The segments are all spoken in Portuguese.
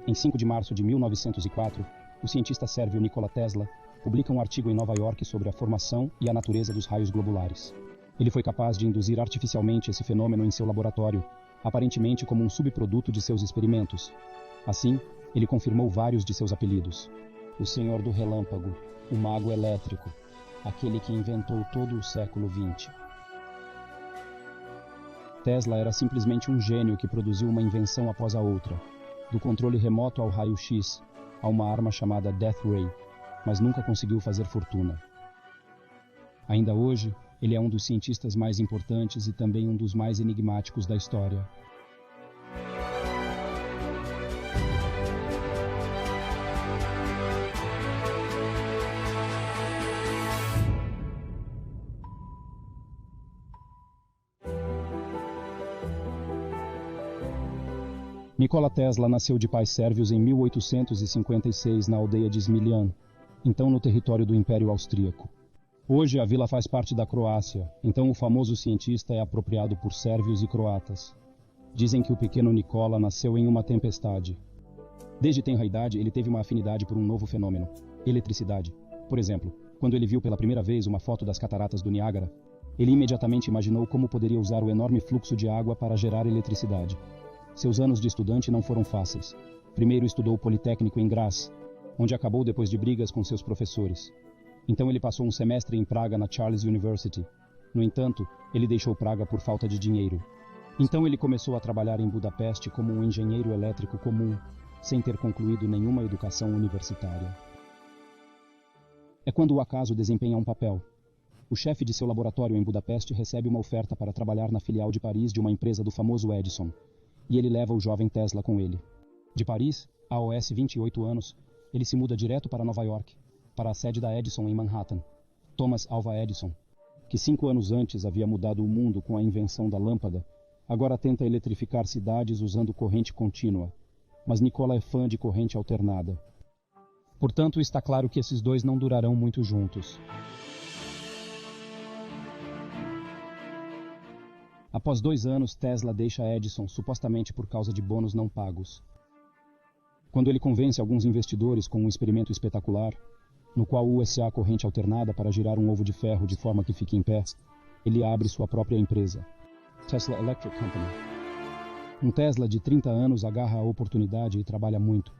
Em 5 de março de 1904, o cientista sérvio Nikola Tesla publica um artigo em Nova York sobre a formação e a natureza dos raios globulares. Ele foi capaz de induzir artificialmente esse fenômeno em seu laboratório, aparentemente como um subproduto de seus experimentos. Assim, ele confirmou vários de seus apelidos. O Senhor do Relâmpago, o Mago Elétrico, aquele que inventou todo o século XX. Tesla era simplesmente um gênio que produziu uma invenção após a outra, do controle remoto ao raio-x, a uma arma chamada Death Ray, mas nunca conseguiu fazer fortuna. Ainda hoje, ele é um dos cientistas mais importantes e também um dos mais enigmáticos da história. Nikola Tesla nasceu de pais sérvios em 1856 na aldeia de Smiljan, então no território do Império Austríaco. Hoje a vila faz parte da Croácia, então o famoso cientista é apropriado por sérvios e croatas. Dizem que o pequeno Nikola nasceu em uma tempestade. Desde tenra idade, ele teve uma afinidade por um novo fenômeno, eletricidade. Por exemplo, quando ele viu pela primeira vez uma foto das cataratas do Niágara, ele imediatamente imaginou como poderia usar o enorme fluxo de água para gerar eletricidade. Seus anos de estudante não foram fáceis. Primeiro estudou o Politécnico em Graz, onde acabou depois de brigas com seus professores. Então ele passou um semestre em Praga na Charles University. No entanto, ele deixou Praga por falta de dinheiro. Então ele começou a trabalhar em Budapeste como um engenheiro elétrico comum, sem ter concluído nenhuma educação universitária. É quando o acaso desempenha um papel. O chefe de seu laboratório em Budapeste recebe uma oferta para trabalhar na filial de Paris de uma empresa do famoso Edison, e ele leva o jovem Tesla com ele. De Paris, aos 28 anos, ele se muda direto para Nova York, para a sede da Edison em Manhattan. Thomas Alva Edison, que 5 anos antes havia mudado o mundo com a invenção da lâmpada, agora tenta eletrificar cidades usando corrente contínua, mas Nikola é fã de corrente alternada. Portanto, está claro que esses dois não durarão muito juntos. Após 2 anos, Tesla deixa Edison supostamente por causa de bônus não pagos. Quando ele convence alguns investidores com um experimento espetacular, no qual usa a corrente alternada para girar um ovo de ferro de forma que fique em pé, ele abre sua própria empresa, Tesla Electric Company. Um Tesla de 30 anos agarra a oportunidade e trabalha muito.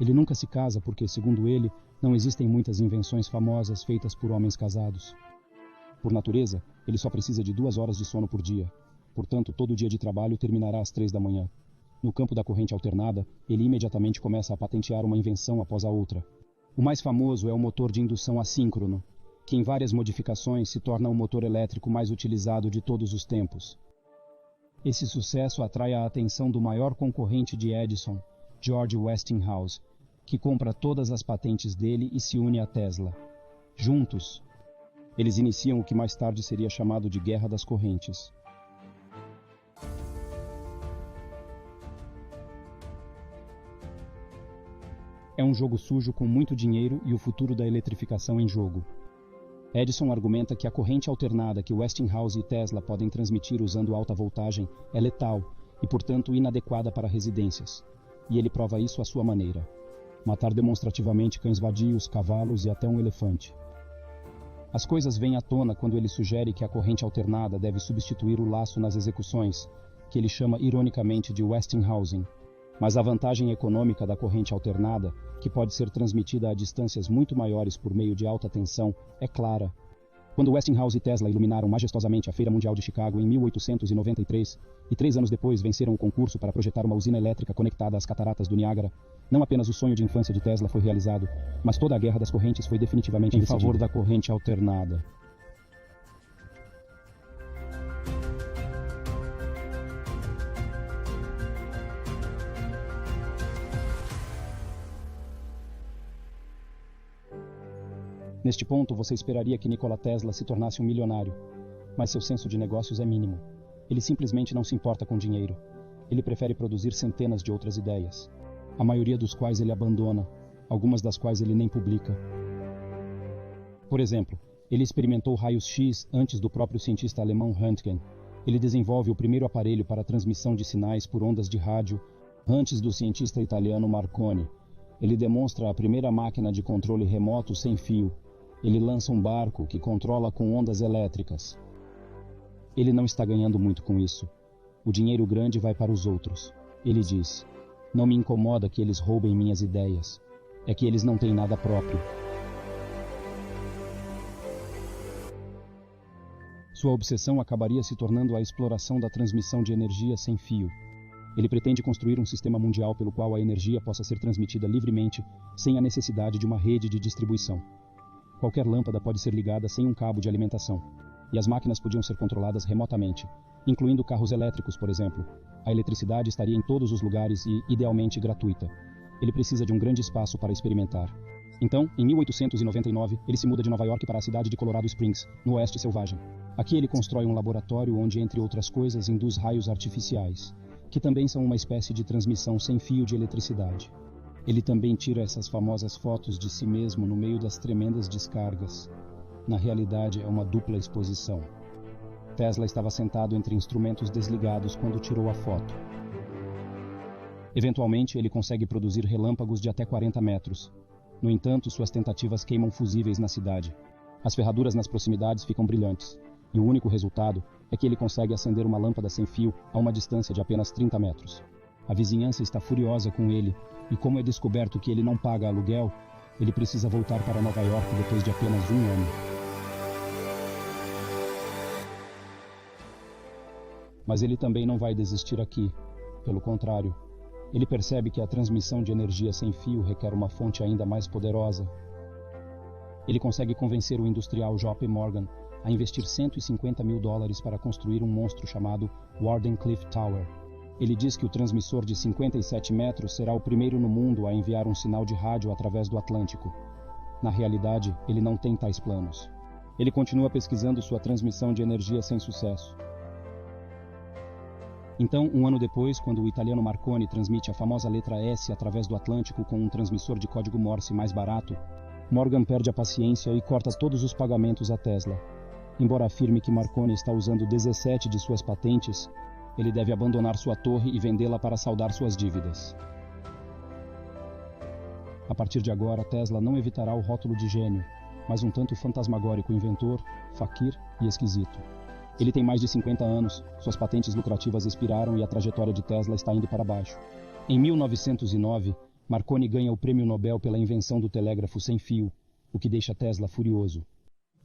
Ele nunca se casa porque, segundo ele, não existem muitas invenções famosas feitas por homens casados. Por natureza, ele só precisa de 2 horas de sono por dia. Portanto, todo dia de trabalho terminará às 3 da manhã. No campo da corrente alternada, ele imediatamente começa a patentear uma invenção após a outra. O mais famoso é o motor de indução assíncrono, que em várias modificações se torna o motor elétrico mais utilizado de todos os tempos. Esse sucesso atrai a atenção do maior concorrente de Edison, George Westinghouse, que compra todas as patentes dele e se une a Tesla. Juntos, eles iniciam o que mais tarde seria chamado de Guerra das Correntes. É um jogo sujo com muito dinheiro e o futuro da eletrificação em jogo. Edison argumenta que a corrente alternada que Westinghouse e Tesla podem transmitir usando alta voltagem é letal e, portanto, inadequada para residências. E ele prova isso à sua maneira: matar demonstrativamente cães vadios, cavalos e até um elefante. As coisas vêm à tona quando ele sugere que a corrente alternada deve substituir o laço nas execuções, que ele chama ironicamente de Westinghousing. Mas a vantagem econômica da corrente alternada, que pode ser transmitida a distâncias muito maiores por meio de alta tensão, é clara. Quando Westinghouse e Tesla iluminaram majestosamente a Feira Mundial de Chicago em 1893, e 3 anos depois venceram o concurso para projetar uma usina elétrica conectada às cataratas do Niágara, não apenas o sonho de infância de Tesla foi realizado, mas toda a guerra das correntes foi definitivamente em favor da corrente alternada. Neste ponto, você esperaria que Nikola Tesla se tornasse um milionário, mas seu senso de negócios é mínimo. Ele simplesmente não se importa com dinheiro. Ele prefere produzir centenas de outras ideias, a maioria dos quais ele abandona, algumas das quais ele nem publica. Por exemplo, ele experimentou raios-x antes do próprio cientista alemão Röntgen. Ele desenvolve o primeiro aparelho para a transmissão de sinais por ondas de rádio Antes do cientista italiano Marconi, ele demonstra a primeira máquina de controle remoto sem fio. Ele lança um barco que controla com ondas elétricas. Ele não está ganhando muito com isso. O dinheiro grande vai para os outros. Ele diz: não me incomoda que eles roubem minhas ideias. É que eles não têm nada próprio. Sua obsessão acabaria se tornando a exploração da transmissão de energia sem fio. Ele pretende construir um sistema mundial pelo qual a energia possa ser transmitida livremente, sem a necessidade de uma rede de distribuição. Qualquer lâmpada pode ser ligada sem um cabo de alimentação, e as máquinas podiam ser controladas remotamente, incluindo carros elétricos, por exemplo. A eletricidade estaria em todos os lugares e, idealmente, gratuita. Ele precisa de um grande espaço para experimentar. Então, em 1899, ele se muda de Nova York para a cidade de Colorado Springs, no oeste selvagem. Aqui ele constrói um laboratório onde, entre outras coisas, induz raios artificiais, que também são uma espécie de transmissão sem fio de eletricidade. Ele também tira essas famosas fotos de si mesmo no meio das tremendas descargas. Na realidade, é uma dupla exposição. Tesla estava sentado entre instrumentos desligados quando tirou a foto. Eventualmente, ele consegue produzir relâmpagos de até 40 metros. No entanto, suas tentativas queimam fusíveis na cidade. As ferraduras nas proximidades ficam brilhantes, e o único resultado é que ele consegue acender uma lâmpada sem fio a uma distância de apenas 30 metros. A vizinhança está furiosa com ele, e como é descoberto que ele não paga aluguel, ele precisa voltar para Nova York depois de apenas um ano. Mas ele também não vai desistir aqui. Pelo contrário, ele percebe que a transmissão de energia sem fio requer uma fonte ainda mais poderosa. Ele consegue convencer o industrial J.P. Morgan a investir $150 mil para construir um monstro chamado Wardenclyffe Tower. Ele diz que o transmissor de 57 metros será o primeiro no mundo a enviar um sinal de rádio através do Atlântico. Na realidade, ele não tem tais planos. Ele continua pesquisando sua transmissão de energia sem sucesso. Então, um ano depois, quando o italiano Marconi transmite a famosa letra S através do Atlântico com um transmissor de código Morse mais barato, Morgan perde a paciência e corta todos os pagamentos a Tesla. Embora afirme que Marconi está usando 17 de suas patentes, ele deve abandonar sua torre e vendê-la para saldar suas dívidas. A partir de agora, Tesla não evitará o rótulo de gênio, mas um tanto fantasmagórico inventor, faquir e esquisito. Ele tem mais de 50 anos, suas patentes lucrativas expiraram e a trajetória de Tesla está indo para baixo. Em 1909, Marconi ganha o Prêmio Nobel pela invenção do telégrafo sem fio, o que deixa Tesla furioso.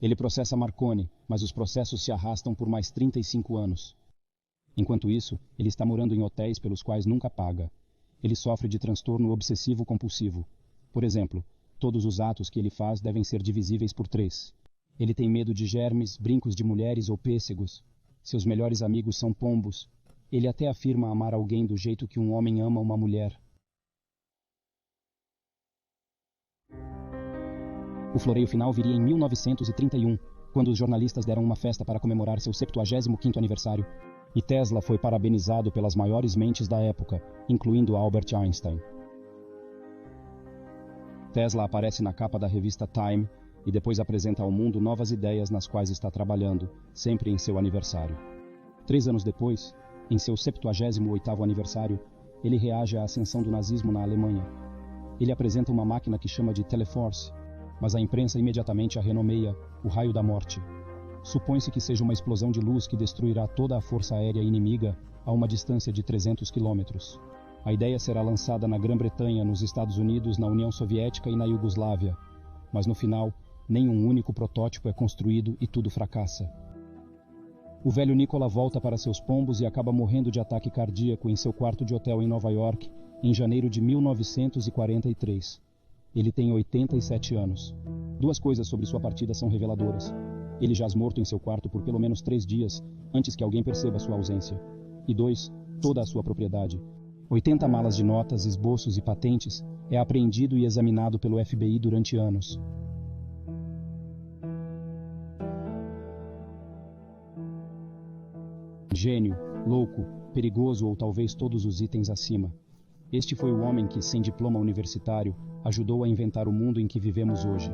Ele processa Marconi, mas os processos se arrastam por mais 35 anos. Enquanto isso, ele está morando em hotéis pelos quais nunca paga. Ele sofre de transtorno obsessivo-compulsivo. Por exemplo, todos os atos que ele faz devem ser divisíveis por 3. Ele tem medo de germes, brincos de mulheres ou pêssegos. Seus melhores amigos são pombos. Ele até afirma amar alguém do jeito que um homem ama uma mulher. O floreio final viria em 1931, quando os jornalistas deram uma festa para comemorar seu 75º aniversário. E Tesla foi parabenizado pelas maiores mentes da época, incluindo Albert Einstein. Tesla aparece na capa da revista Time e depois apresenta ao mundo novas ideias nas quais está trabalhando, sempre em seu aniversário. 3 anos depois, em seu 78º aniversário, ele reage à ascensão do nazismo na Alemanha. Ele apresenta uma máquina que chama de Teleforce, mas a imprensa imediatamente a renomeia o Raio da Morte. Supõe-se que seja uma explosão de luz que destruirá toda a força aérea inimiga a uma distância de 300 quilômetros. A ideia será lançada na Grã-Bretanha, nos Estados Unidos, na União Soviética e na Iugoslávia, mas no final, nenhum único protótipo é construído e tudo fracassa. O velho Nikola volta para seus pombos e acaba morrendo de ataque cardíaco em seu quarto de hotel em Nova York, em janeiro de 1943. Ele tem 87 anos. 2 coisas sobre sua partida são reveladoras. Ele jaz morto em seu quarto por pelo menos 3 dias, antes que alguém perceba sua ausência. E 2, toda a sua propriedade. 80 malas de notas, esboços e patentes é apreendido e examinado pelo FBI durante anos. Gênio, louco, perigoso ou talvez todos os itens acima. Este foi o homem que, sem diploma universitário, ajudou a inventar o mundo em que vivemos hoje.